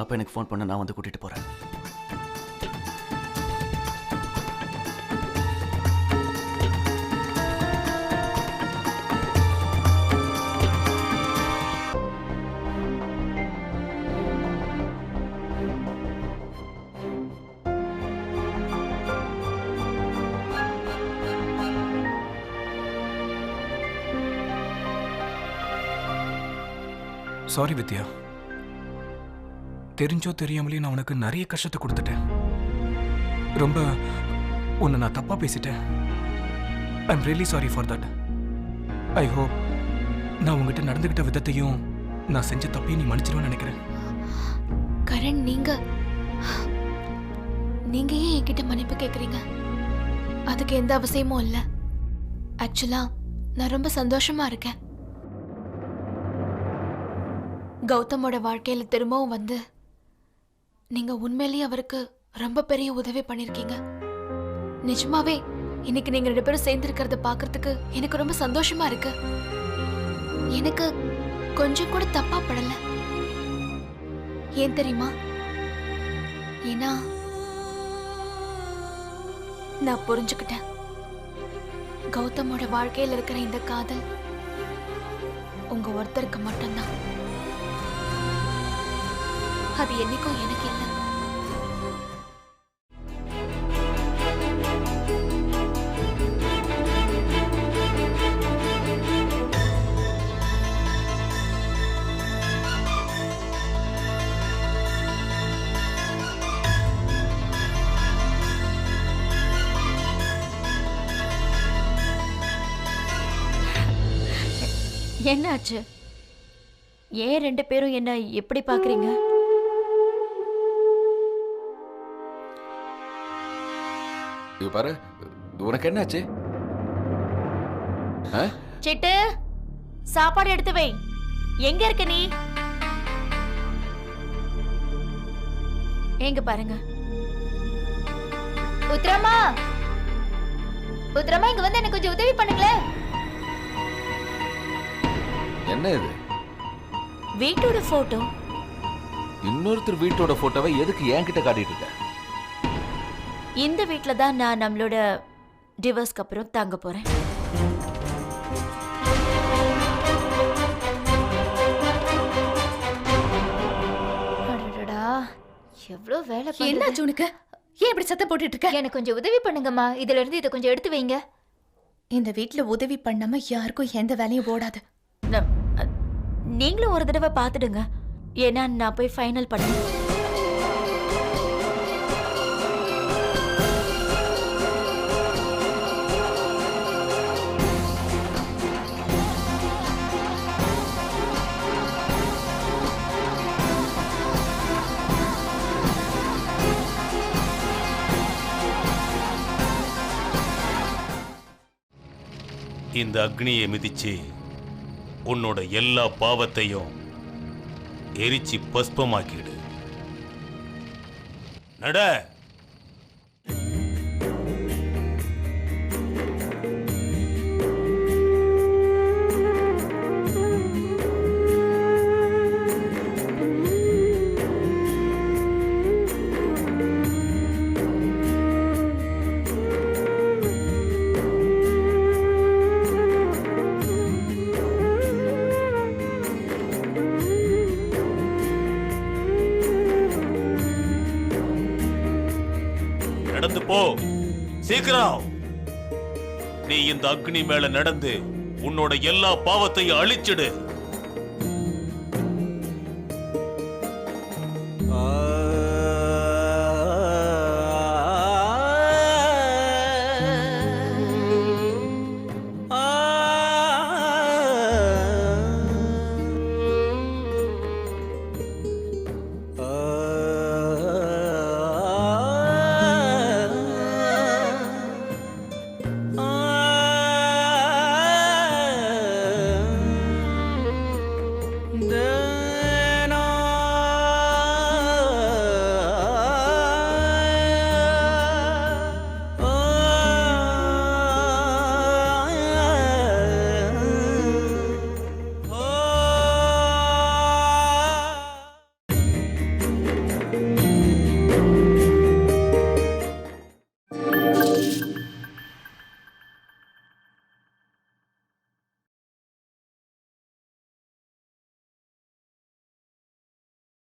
அப்போ எனக்கு ஃபோன் பண்ண, நான் வந்து கூட்டிட்டு போறேன். சாரி வித்யா, தெரிஞ்சோ தெரியாமலே நான் உனக்கு நிறைய கஷ்டத்தை கொடுத்துட்டேன். ரொம்ப உன்னை நான் தப்பா பேசிட்டேன். I am really sorry for that. I hope நான் உங்ககிட்ட நடந்துகிட்ட விதத்தையும் நான் செஞ்ச தப்பையும் நீ மன்னிச்சிருவேன்னு நினைக்கிறேன். கரண், நீங்க ஏன் என்கிட்ட மன்னிப்பு கேக்குறீங்க? அதுக்கு எந்த அவசியமும் இல்லை. ஆக்சுவலா நான் ரொம்ப சந்தோஷமா இருக்கேன். கௌதமோட வாழ்க்கையில திரும்பவும் வந்து நீங்க உண்மையிலேயே அவருக்கு ரொம்ப பெரிய உதவி பண்ணிருக்கீங்க. நிஜமாவே இன்னைக்கு நீங்க 2 பேரும் சேர்ந்து இருக்கிறத பாக்குறதுக்கு எனக்கு ரொம்ப சந்தோஷமா இருக்கு. எனக்கு கொஞ்சம் கூட தப்பா படல. ஏன் தெரியுமா? ஏன்னா நான் புரிஞ்சுக்கிட்டேன், கௌதமோட வாழ்க்கையில இருக்கிற இந்த காதல் உங்க ஒருத்தருக்கு மட்டும்தான். அது என்னைக்கும் எனக்கு இல்லை. என்னாச்சு? ஏன் 2 பேரும் என்ன எப்படி பாக்குறீங்க? இது பாரு, உனக்கு என்னாச்சு? சிட்டு, சாப்பாடு எடுத்து வை. எங்க இருக்க நீ? எங்க பாருங்க. உத்ரமா, இங்க வந்து எனக்கு கொஞ்சம் உதவி பண்ணுங்களேன். என்ன இது? வீட்டோட போட்டோ. இன்னொருத்தர் வீட்டோட போட்டோவை எதுக்கு என்கிட்ட காட்டிட்டு இருக்க? இந்த வீட்ல தான் நான் நம்மளோட டிவோர்ஸ்க்கு அப்புறம் தங்க போறேன். அடடடா, எவ்வளவு வேலை. என்னாச்சு உனக்கு? ஏன் இப்படி சத்தம் போட்டுட்டு இருக்க? எனக்கு கொஞ்சம் உதவி பண்ணுங்கம்மா. இதுல இருந்து இதை கொஞ்சம் எடுத்து வைங்க. இந்த வீட்ல உதவி பண்ணாம யாருக்கும் எந்த வேலையும் ஓடாது. நீங்களும் ஒரு தடவை பார்த்துடுங்க. ஏன்னா நான் போய் ஃபைனல் பண்ணேன். இந்த அக்னியை மிதிச்சு உன்னோட எல்லா பாவத்தையும் எரிச்சு பஸ்பமாக்கிடு. நட. நடந்து போ, சீக்கிரம். நீ இந்த அக்னி மேல நடந்து உன்னோட எல்லா பாவத்தையும் அழிச்சிடு.